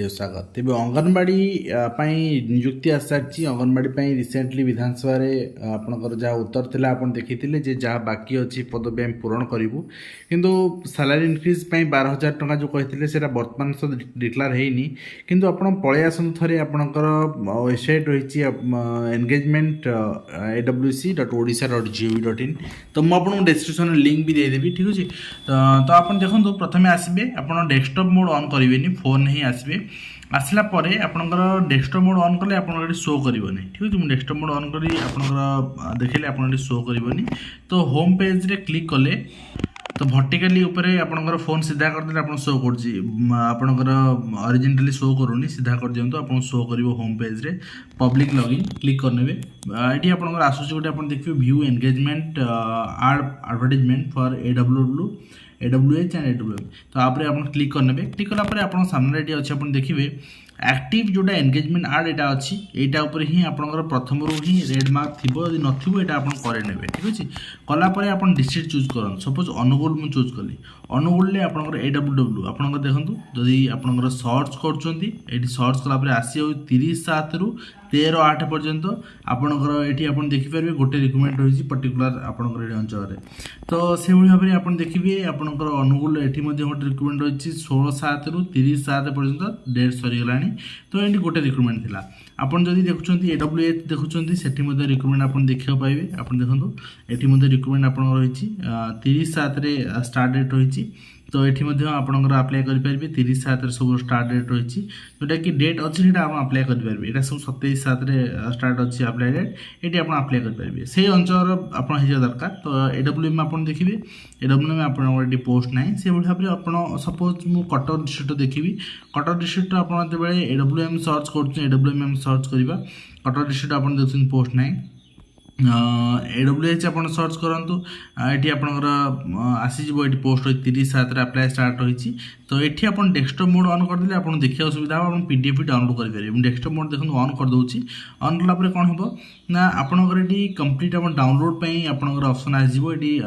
स्वागत तेज अंगनवाड़ी नियुक्ति आस सारी अंगनवाड़ी रिसेंटली विधानसभा आपंकर जहाँ उत्तर था आप देखी जहाँ बाकी अच्छी पदवी आम पूरण करूँ किंतु सालारी इनक्रिज 12,000 टका जो कहते से बर्तमान सह डिक्लेयर होनी किंतु आप पलि आसतु थे आपंकर वेबसाइट रही एनगेजमेंट awc.odisha.gov.in तो मुझे डिस्क्रिप्शन लिंक भी देदेवी ठीक अच्छे तो आप देखो प्रथम आसबे आप डेस्कटॉप मोड ऑन करेंगे फोन ही आसबे आसला परे आपनकर डेस्कटॉप मोड ऑन कले आपन शो करबनी ठीक है मुझे डेस्कटॉप मोड ऑन करी आपनकर देखले आपन शो करबनी तो होम पेज रे क्लिक कले तो वर्टिकली ऊपर आपनकर फोन सीधा कर देले आपन शो करछि आपनकर ओरिजिनली शो करूनी सीधा कर दियंतो आपन शो करिवो होम पेज रे पब्लिक लॉगिन क्लिक करनेबे एटी आपनकर आसुछि गोटे आपन देखिबे view engagement advertisement for AWH and AWM तो आप क्लिक करने क्लिक कलापर आप सामने ये अच्छे आप देखिए एक्टिव जोटा एंगेजमेंट आड यहाँ अच्छी यहाँ उपर ही आपंकर प्रथम रू ही रेड मार्क थी यदि नथिबो एटा आपन करे नेबे ठीक अछि कलापर आप डिस्ट्रिक्ट चूज करन सपोज अनुगुल मु चूज कली अनुगुल ले आपनकर AWW आपनकर देखंतु जदि आपनकर सर्च करचंती एटी सर्च कलापर आसी 30/7 रु 13/8 पर्यंत आपनकर एटी आपन देखि परबे गोटे रिक्वायरमेंट होइछि पर्टिकुलर आपनकर एटी अंचल रे तो से भली भाबरे आपन देखिबे आपनकर अनुगुल एटी मध्ये गोटे रिक्वायरमेंट होइछि 16/7 रु 30/7 पर्यंत डेट सरी गलानी तो एटी गोटे रिक्वायरमेंट थिला आपन जदि देखुचंती AWH देखुचंती सेठी मध्ये रिक्वायरमेंट आपन देखियो पाइबे आपन देखंतु एटी मध्ये रिक्वायरमेंट आपन रहिछि 30/7 रे स्टार्ट डेट रहिछि तो ये आपंकर आप्लाय करेंगे 30/7 सब स्टार्ट डेट रही जोटा कि डेट अच्छी आप आप्लाय करेंगे यहाँ सब 27/7 स्टार्ट अच्छी आप्लाय डेट ये आप आप्लाय करेंगे से अंचल आप दरकार तो AWM आप देखिए AWM आप पोस्ट ना से भाव में आप सपोज मु कटक डिस्ट्रिक्ट देखी कटक डिस्ट्रिक्ट आप AWM सर्च कर AWM सर्च करवा कटक डिस्ट्रिक्ट आप देखते पोस्ट ना AWH आप सर्च करूँ ये आपंकर आसीज ये पोस्ट 30/7 आप्लाय स्टार्ट रही तो ये आप डेस्कटॉप मोड ऑन करदे आप देखा सुविधा आप PDF डाउनलोड करेंगे डेस्कटॉप मोड देखो ऑन कर दूसरी ऑन कलापर कौन हम ना आपंकर ये कंप्लीट आप डाउनलोड आपंकर ऑप्शन आसो ये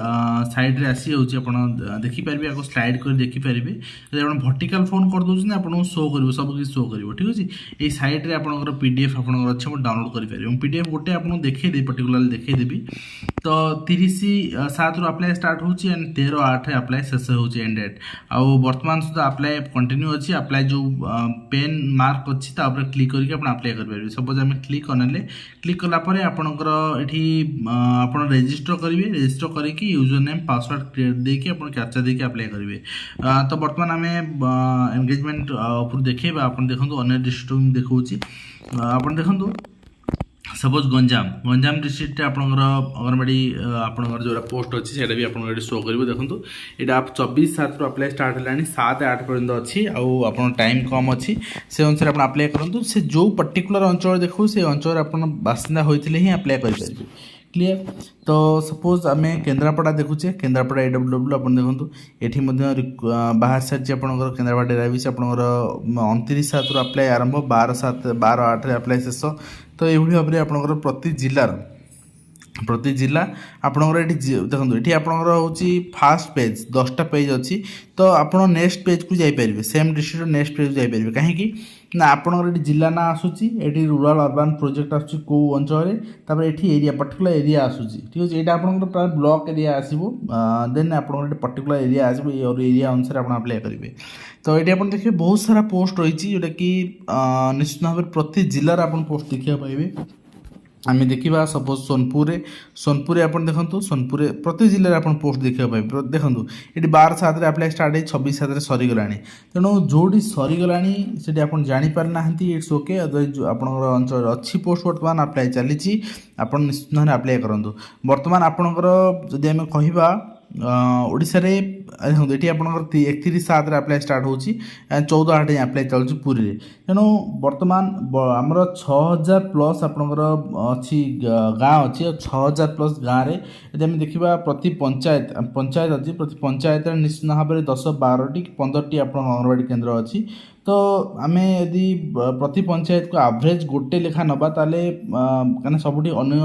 साइड आसी जाऊँ देखिपारे आपको स्लाइड कर देखिपारे जब आप वर्टिकल फोन कर दूसरे आपको शो कर सब किसी शो कर ठीक अच्छे ये साइड आपंकर PDF आपंकर अच्छे डाउनलोड करेंगे PDF गोटे आपको देखिए पर्टिकुलर देखईदेवी तो 30/7 रु आप्लाय स्टार्ट होची एंड 13/8 आप्लाय शेष होची एंड डेट आउ वर्तमान सुधा आप्लाय कंटिन्यू अच्छी आप्लाय जो पेन मार्क अच्छी तापर क्लिक करके आप आप्लाय कर सपोज आम क्लिक करने क्लिक कलापर आपंकर ये आप रेजिस्टर करेंगे रेजिस्टर करके यूजर नेम पासवर्ड क्रिएट देके आप कैप्चा देके आप्लाय करेंगे तो बर्तमान आम एंगेजमेंट ऊपर देखा आप देखो अन्य डिस्ट्रिक्ट देखा आप देखो सपोज गंजाम डिस्ट्रिक्ट आपंकर अंगनवाड़ी आपंकर जो पोस्ट अच्छी से भी आप शो कर देखो यहाँ आप 24/7 रु आप्लाय स्टार्ट है 7/8 पर्यंत अच्छी आप टाइम कम अच्छी से अनुसार आप आप्लाय करूँ से जो पर्टिकुलर अंचल देखो से अंचल आप बासिंदा होते ही आप्लाय करेंगे क्लियर तो सपोज आम केन्द्रापड़ा देखुचे केन्द्रापड़ा AWW आप देखो ये बाहर सारी आपंकर केन्द्रापड़ा रही आपंकर 29/7 रु आप्लाय आरंभ 12/8 आप्लाय शेष तो ये भाव में आपंकर प्रति जिला आपंकर ये देखो ये आपंकर हूँ फास्ट पेज 10टा पेज अच्छी तो आप नेक्स्ट पेज को जापर सेम डिस्ट्रिक्ट नेक्स्ट पेज जापर कहीं ना आपंकर जिला ना आसूसी ये रूराल अर्बान प्रोजेक्ट आसूँ कौ अंचल तापर ये एरिया पर्टिकुलर एरिया आसूसी ठीक अच्छे यहाँ आपंकर प्राय ब्लॉक एरिया आसो देन आपंकर पर्टिकुलर एरिया आसो एरिया अनुसार आप आप्लाय करेंगे तो ये आप देखिए बहुत सारा पोस्ट रही जोटा कि निश्चित भाव में प्रति जिलार आप पोस्ट देखा पाइबे आम देखा सपोज सोनपुर आप देखो सोनपुर प्रति जिले आप पोस्ट देखा पाइबे देखो ये 12/7 आप्लाय स्टार्ट है 26/7 सरीगला तेणु जोटी सरीगला से आप जापर ना इट्स ओके आप अंचल अच्छी पोस्ट बर्तमान आप्लाय चली आप निश्चित भाव आप्लाय करूँ बर्तमान आपंकर जदि आम कह ओडिशा रे ଦେଖନ୍ତୁ ଏଠି ଆପଣଙ୍କର 31/7 ଆପ୍ଲାଏ ଷ୍ଟାର୍ଟ ହେଉଛି, 14/8 ଯାଏଁ ଆପ୍ଲାଏ ଚାଲୁଛି ପୁରୀରେ। ତେଣୁ ବର୍ତ୍ତମାନ ଆମର 6,000 ପ୍ଲସ୍ ଆପଣଙ୍କର ଅଛି ଗାଁ ଅଛି, ଆଉ 6,000 ପ୍ଲସ୍ ଗାଁରେ ଯଦି ଆମେ ଦେଖିବା ପ୍ରତି ପଞ୍ଚାୟତ ଅଛି, ପ୍ରତି ପଞ୍ଚାୟତରେ ନିଶ୍ଚିତ ଭାବରେ 10-12ଟି କି 15ଟି ଆପଣଙ୍କ ଅଙ୍ଗନବାଡ଼ି କେନ୍ଦ୍ର ଅଛି। ତ ଆମେ ଯଦି ପ୍ରତି ପଞ୍ଚାୟତକୁ ଆଭରେଜ ଗୋଟେ ଲେଖା ନେବା ତାହେଲେ କାହିଁକିନା ସବୁଠି ଅନ୍ୟ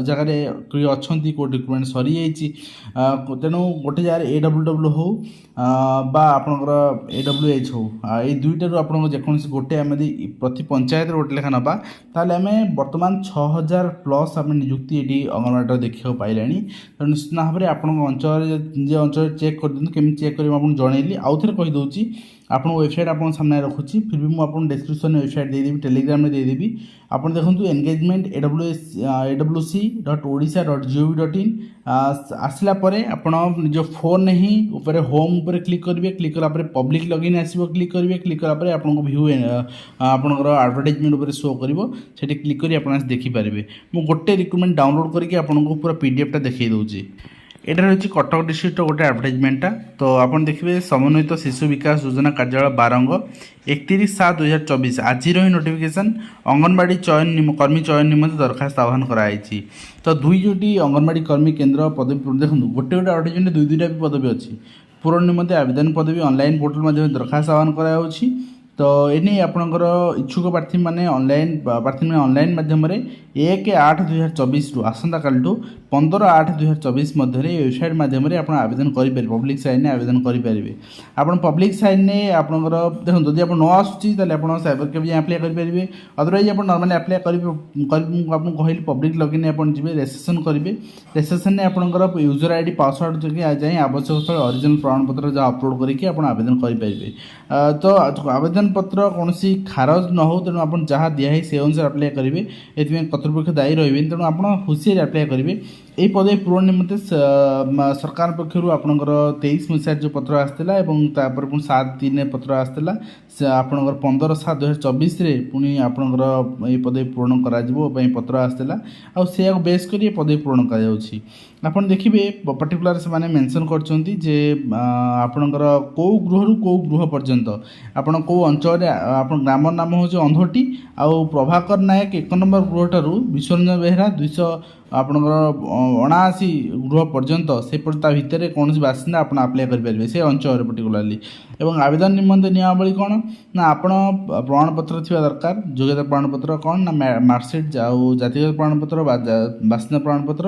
ଜାଗାରେ କିଏ ଅଛନ୍ତି କେଉଁ ରିକ୍ରୁଟମେଣ୍ଟ ସରିଯାଇଛି, ତେଣୁ ଗୋଟେ ଜାଗାରେ AWW ହେଉ ବା ଆପଣଙ୍କର AWH ହେଉ, ଏଇ ଦୁଇଟାରୁ ଆପଣଙ୍କ ଯେକୌଣସି ଗୋଟେ ଆମେ ଯଦି ପ୍ରତି ପଞ୍ଚାୟତରେ ଗୋଟେ ଲେଖା ନେବା ତାହେଲେ ଆମେ ବର୍ତ୍ତମାନ 6,000 ପ୍ଲସ୍ ଆମେ ନିଯୁକ୍ତି ଏଠି ଅଙ୍ଗନବାଡ଼ିର ଦେଖିବାକୁ ପାଇଲାଣି। ତେଣୁ ନିଶ୍ଚିତ ଭାବରେ ଆପଣଙ୍କ ଅଞ୍ଚଳରେ ନିଜ ଅଞ୍ଚଳରେ ଚେକ୍ କରିଦିଅନ୍ତୁ। କେମିତି ଚେକ୍ କରିବେ ଆପଣଙ୍କୁ ଜଣେଇଲି, ଆଉ ଥରେ କହିଦେଉଛି। ଆପଣଙ୍କ ୱେବସାଇଟ୍ ଆପଣଙ୍କ ସାମ୍ନାରେ ରଖୁଛି, ଫିର୍ ବି ମୁଁ ଆପଣଙ୍କୁ ଡେସ୍କ୍ରିପ୍ସନ୍ରେ ୱେବସାଇଟ୍ ଦେଇଦେବି, ଟେଲିଗ୍ରାମରେ ଦେଇଦେବି। ଆପଣ ଦେଖନ୍ତୁ engagement awc.odisha.gov.in ଆସିଲା ପରେ ଆପଣ ନିଜ ଫୋନ୍ରେ ହିଁ ଉପରେ ହୋମ୍ ଉପରେ କ୍ଲିକ୍ କରିବେ। କ୍ଲିକ୍ କଲା ପରେ ପବ୍ଲିକ୍ ଲଗଇନ୍ ଆସିବ, କ୍ଲିକ୍ କରିବେ। କ୍ଲିକ୍ କଲା ପରେ ଆପଣଙ୍କୁ ଭ୍ୟୁ ଆପଣଙ୍କର ଆଡ଼ଭର୍ଟାଇଜମେଣ୍ଟ ଉପରେ ଶୋ କରିବ, ସେଠି କ୍ଲିକ୍ କରି ଆପଣ ଆସି ଦେଖିପାରିବେ। ମୁଁ ଗୋଟେ ରିକ୍ରୁଟମେଣ୍ଟ ଡାଉନଲୋଡ଼ କରିକି ଆପଣଙ୍କୁ ପୁରା PDF ଟା ଦେଖାଇ ଦେଉଛି। এটা রয়েছে কটক ডিস্ট্রিক্টর গোটে আডভার্টাইজমেন্টটা। তো আপনার দেখবে সমন্বিত শিশু বিকাশ যোজনা কার্যালয় বারঙ্গ 31/7/2024 আজির হি নোটিফিকেশন অঙ্গনবাড়ি কর্মী চয়ন নিমন্তে দরখাস্ত আহ্বান করা হয়েছি। তো দুইটি অঙ্গনবাড়ি কর্মী কেন্দ্র পদবী দেখুন, গোটে গোটে আডভার্টাইজমেন্টে দুইটা বি পদবী অছি। পূরণ নিমন্তে আবেদন পদবী অনলাইন পোর্টাল মাধ্যমে দরখাস্ত আহ্বান করা হচ্ছে। তো এনে আপনার ইচ্ছুক প্রার্থী মানে অনলাইন মাধ্যমে 1/8/2024 আসন্তকালু 15/8/2024 মধ্যে ওয়েবসাইট মাধ্যমে আপনার আবেদন করে পব্লিক সাইনে আবেদন করে আপনার পব্লিক সাইনে আপনার দেখুন যদি আপনার ন আসুচি তাহলে আপনার সাইবর ক্যাফে যাই আপ্লাই করে অদরওয়াইজ আপনার নর্মালি আপ্লাই আপনার কহিলি পব্লিক লগইন আপনার যাবে রেজিস্ট্রেসন করবে। রেজিস্ট্রেসন আপনার यूजर आईडी पासवर्ड যাই আবশ্যক স্থলে অরিজিনাল প্রমাণপত্র যা অপলোড করি আপনার আবেদন করে। তো আবেদন পত্র কৌশি খারজ ন হো, তেমন আপনার যা দিয়াহে সে অনুসারে আপ্লাই করবে। এথিপাই কর্তৃপক্ষ দায়ী রহবেন, তেমন আপনার হুঁশিয়ারি আপ্লাই করবে। এই পদবী পূরণ নিমন্তে সরকার পক্ষর আপনার 23 মସିହାରେ যে পত্র আসছিলা এবং তারপরে পুଣି 7/3 পত্র আসছিলা, আপনার 15/7/2024 পুଣି আপনার এই পদবী পূরণ করা পত্র আসছিলা। আর সে বেস করে পদবী পূরণ করা যাচ্ছে। ଆପଣ ଦେଖିବେ ପର୍ଟିକୁଲାର ସେମାନେ ମେନସନ୍ କରିଛନ୍ତି ଯେ ଆପଣଙ୍କର କେଉଁ ଗୃହରୁ କେଉଁ ଗୃହ ପର୍ଯ୍ୟନ୍ତ, ଆପଣ କେଉଁ ଅଞ୍ଚଳରେ ଆପଣ ଗ୍ରାମର ନାମ ହେଉଛି ଅନ୍ଧଟି, ଆଉ ପ୍ରଭାକର ନାୟକ 1 ନମ୍ବର ଗୃହଠାରୁ ବିଶ୍ୱରଞ୍ଜନ ବେହେରା 200 ଆପଣଙ୍କର 79 ଗୃହ ପର୍ଯ୍ୟନ୍ତ ସେ ତା ଭିତରେ କୌଣସି ବାସିନ୍ଦା ଆପଣ ଆପ୍ଲାଏ କରିପାରିବେ ସେ ଅଞ୍ଚଳରେ ପର୍ଟିକୁଲାରଲି। ଏବଂ ଆବେଦନ ନିମନ୍ତେ ନିୟମାବଳୀ କ'ଣ ନା ଆପଣ ପ୍ରମାଣପତ୍ର ଥିବା ଦରକାର। ଯୋଗ୍ୟତା ପ୍ରମାଣପତ୍ର କ'ଣ ନା ମାର୍କସିଟ୍ ଆଉ ଜାତିଗତ ପ୍ରମାଣପତ୍ର ବା ବାସିନ୍ଦା ପ୍ରମାଣପତ୍ର।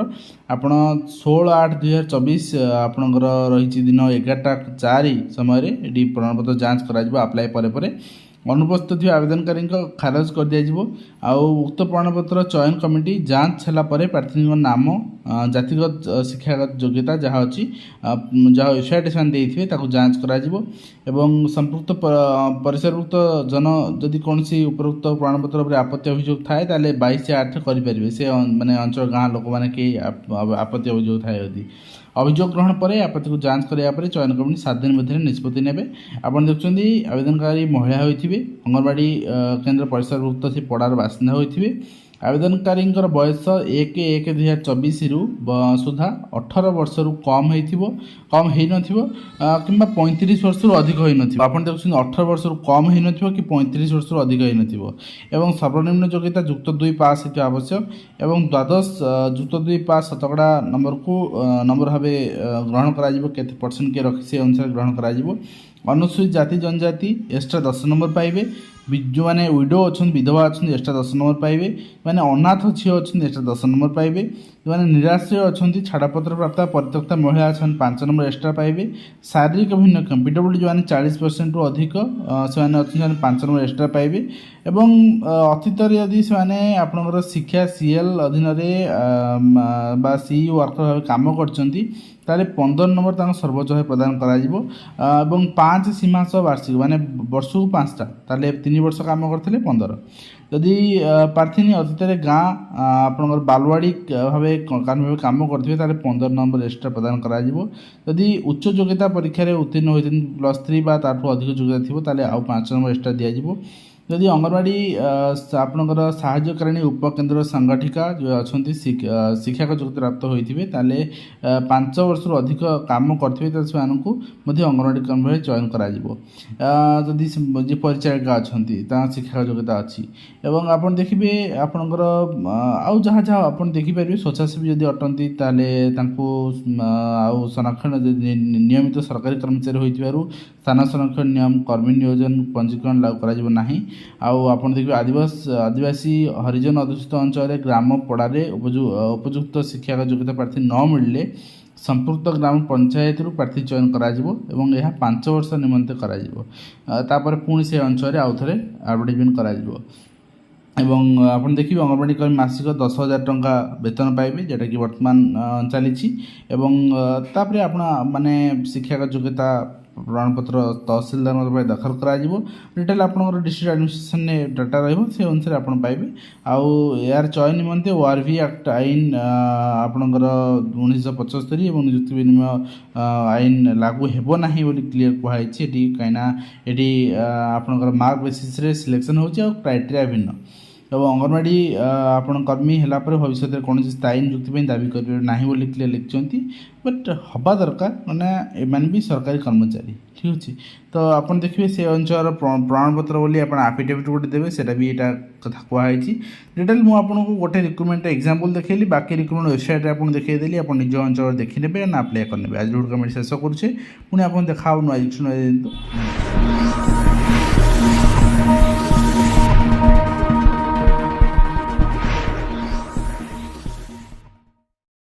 ଆପଣ 16/8/2024 ଆପଣଙ୍କର ରହିଛି ଦିନ 11ଟା 4 ସମୟରେ ଏଠି ପ୍ରମାଣପତ୍ର ଯାଞ୍ଚ କରାଯିବ। ଆପ୍ଲାଏ ପରେ ଅନୁପସ୍ଥିତ ଥିବା ଆବେଦନକାରୀଙ୍କ ଖାରଜ କରିଦିଆଯିବ। ଆଉ ଉକ୍ତ ପ୍ରମାଣପତ୍ର ଚୟନ କମିଟି ଯାଞ୍ଚ ହେଲା ପରେ ପ୍ରାର୍ଥୀଙ୍କ ନାମ, ଜାତିଗତ ଶିକ୍ଷାଗତ ଯୋଗ୍ୟତା ଯାହା ଅଛି, ଯାହା ୱେବସାଇଟ୍ ସେମାନେ ଦେଇଥିବେ ତାକୁ ଯାଞ୍ଚ କରାଯିବ। ଏବଂ ସମ୍ପୃକ୍ତ ପରିସରଭୁକ୍ତ ଜନ ଯଦି କୌଣସି ଉପରୋକ୍ତ ପ୍ରମାଣପତ୍ର ଉପରେ ଆପତ୍ତି ଅଭିଯୋଗ ଥାଏ ତାହେଲେ 22/8 କରିପାରିବେ। ସେ ମାନେ ଅଞ୍ଚଳ ଗାଁ ଲୋକମାନେ କେହି ଆପତ୍ତି ଅଭିଯୋଗ ଥାଏ ଯଦି অভিযোগ গ্রহণ পরে আপত্তিকে যাঞ্চ করা পরে চয়ন কমিটি 7 দিন মধ্যে নিষ্পত্তি নেবে। আপনার দেখুন আবেদনকারী মহিলা হয়ে অঙ্গনবাড়ি কেন্দ্র পরিসরভুক্ত সে পড়ার বাসিন্দা হয়ে আবেদনকারী বয়স 1/1/2024 সুদ্ধা 18 বর্ষর কম হয়ে নথিব কিংবা 35 বর্ষর অধিক হয়ে নথিব। আপনার দেখুন 18 বর্ষর কম হয়ে নথিব কি 35 বর্ষর অধিক হয়ে নথিব। এবং সর্বনিম্ন যোগ্যতা যুক্ত 2 পাস হইতে আবশ্যক। এবং দ্বাদশ যুক্ত 2 পাস শতকড়া নম্বর ভাবে গ্রহণ করা কেতে % কিଏ রক্ষি সে অনুসারে গ্রহণ করা। অনুসূচিত জাতি জনজাতি এক্সট্রা 10 নম্বর পাইবে। ଯେଉଁମାନେ ୱିଡୋ ଅଛନ୍ତି ବିଧବା ଅଛନ୍ତି ଏକ୍ସଟ୍ରା 10 ନମ୍ବର ପାଇବେ। ଯେଉଁମାନେ ଅନାଥ ଝିଅ ଅଛନ୍ତି ଏକ୍ସଟ୍ରା 10 ନମ୍ବର ପାଇବେ। ଯେଉଁମାନେ ନିରାଶ୍ରୟ ଅଛନ୍ତି ଛାଡ଼ପତ୍ର ପ୍ରାପ୍ତ ପରିତ୍ୟକ୍ତା ମହିଳା ଅଛନ୍ତି 5 ନମ୍ବର ଏକ୍ସଟ୍ରା ପାଇବେ। ଶାରୀରିକ ଭିନ୍ନକ୍ଷମ PWD ଯେଉଁମାନେ 40%ରୁ ଅଧିକ ସେମାନେ ଅଛନ୍ତି ସେମାନେ 5 ନମ୍ବର ଏକ୍ସଟ୍ରା ପାଇବେ। ଏବଂ ଅତୀତରେ ଯଦି ସେମାନେ ଆପଣଙ୍କର ଶିକ୍ଷା CL ଅଧୀନରେ ବା CE ୱାର୍କର ଭାବେ କାମ କରିଛନ୍ତି ତାହେଲେ 15 ନମ୍ବର ତାଙ୍କ ସର୍ବୋଚ୍ଚ ଭାବେ ପ୍ରଦାନ କରାଯିବ। ଏବଂ 5 ସୀମାଂଶ ବାର୍ଷିକ ମାନେ ବର୍ଷକୁ 5ଟା, ତାହେଲେ 3 ବର୍ଷ କାମ କରିଥିଲେ 15। ଯଦି ପ୍ରାର୍ଥିନୀ ଅତୀତରେ ଗାଁ ଆପଣଙ୍କର ବାଲୱାଡ଼ି ଭାବେ କାମ କରିଥିବେ ତାହେଲେ 15 ନମ୍ବର ଏକ୍ସଟ୍ରା ପ୍ରଦାନ କରାଯିବ। ଯଦି ଉଚ୍ଚ ଯୋଗ୍ୟତା ପରୀକ୍ଷାରେ ଉତ୍ତୀର୍ଣ୍ଣ ହୋଇଛନ୍ତି +3 ବା ତାଠୁ ଅଧିକ ଯୋଗ୍ୟତା ଥିବ ତାହେଲେ ଆଉ 5 ନମ୍ବର ଏକ୍ସଟ୍ରା ଦିଆଯିବ। जदि अंगनवाड़ी आपणकर साहाय्यकारिणी उपकेन्द्र संगठिका जो अच्छा शिक्षक योग्यता प्राप्त होते ताले 5 वर्ष अधिक काम करते से अंगनवाड़ी कर्मी भाई चयन करदी जी परिचारिका अच्छा शिक्षक योग्यता अच्छी एवं आप देखिए आपणकर आउ जहाँ जहाँ आप देखिपारे स्वेच्छासेवी जदि अटंती ताले आउ संरक्षण नियमित सरकारी कर्मचारी हो स्थान संरक्षण नियम कर्मी नियोजन पंजीकरण लागू करा आउ आपन देखिए आदिवासी हरिजन अध्युषित अंचल ग्राम पड़ारे उपयुक्त शिक्षा योग्यता प्रार्थी न मिलले संपुक्त ग्राम पंचायत प्रार्थी चयन करा यह 5 वर्ष निमंते करा पुणी से अंचल आउ थे एडवर्टाइजमेंट करा एवं आप देखिए अंगनवाड़ी कर्मी मासिक 10,000 टंका वेतन पाइबे जोटा कि वर्तमान चली तापर आप माने शिक्षा योग्यता प्रमाणपत्र तहसिलदार दाखल करा डिटेल आप डिस्ट्रिक्ट एडमिनिस्ट्रेशन डाटा से अनुसार आप पाइबे आउ यार चयन निमंते ओआरवी एक्ट आईन आपणकर 1975 और नियुक्ति विनिमय आईन लागू हेबो नाही बोली क्लियर कहुई कहीं आपणकर मार्क बेसिस रे सिलेक्शन होची और क्राइटेरिया भिन्न एवं अंगनवाड़ी आपण कर्मी है भविष्य में कौन स्थायी नियुक्ति दाबी करेंगे ना बोली क्लियर लिखिं बट हवा दरकार मैंने एम भी सरकारी कर्मचारी ठीक अच्छे तो आप देखिए से अंचल प्रमाणपत्र बोली आप आफिडेविट गोटे देवे से भी यहाँ कथा कहुई डिटेल मुझे गोटे रिक्रुटमेंट एग्जांपल देखली बाकी रिक्रुटमेंट वेबसाइट आप देखीदेली आप निज अंचल देखने ना अप्लाई करने आज वीडियो कमेंट शेष करुचे पुणी आप देखा नुआ।